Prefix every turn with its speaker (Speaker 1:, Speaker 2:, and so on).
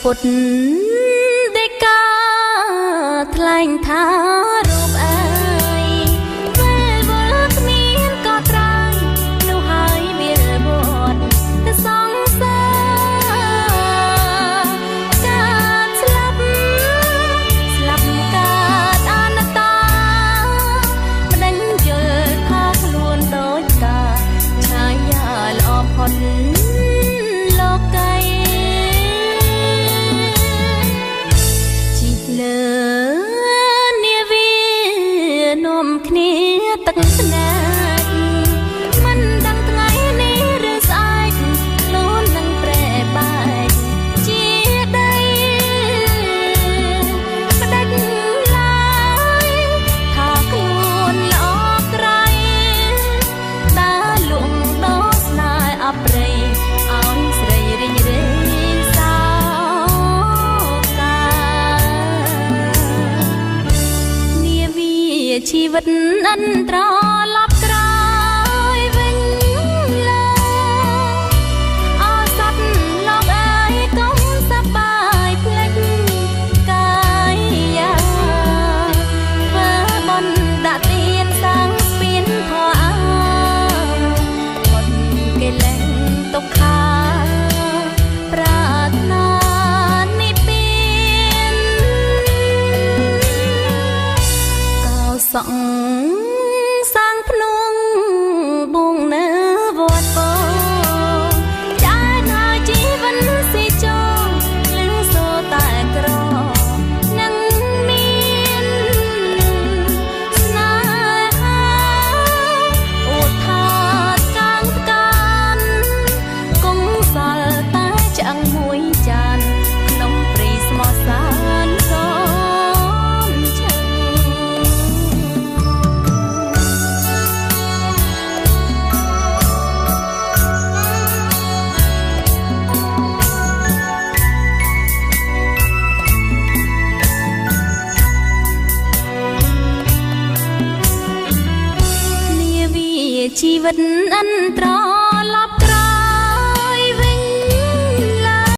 Speaker 1: ពុទ្ធដីកាថ្លែងថារូបអើយពេលវល់គ្មានក៏ត្រាយនោះហើយវាវត្តទៅសង្សារការស្លាប់កើតអនត្តាមិនដឹងយល់ខុសខ្លួនដូចកាឆាយាល្អផុតលោកីលើនាវានាំគ្នាទឹកស្នេហ៍មិនដឹងថ្ងៃនេះឬស្អែកខ្លួននឹងប្រែបែកជាដីផ្ដាច់ឡើយថាខ្លួនល្អក្រៃដើរលក់ដោស្នេហ៍អប្រិយឲ្យស្រីរីងរេជីវិតអន្តរឡប់ក្រោយវិញឡើអសត្វលោកអើយកុំសប្បាយភ្លេចកាយាធ្វើបុណ្យដាក់ទានសាងស្ពានធម៌អើបុណ្យកិលេសទុក្ខាប្រាថ្នានិព្វានសង្សាងភ្នំបួងនៅវត្តពោចាយហើយជីវិនស៊ីចូលលឹងសូតែក្រនឹងមានស្នេហាអួតថាកាងកានគង់សល់តែឆ្អឹងមួយចានក្នុងព្រៃស្មោះសានជីវិតអន្តរឡប់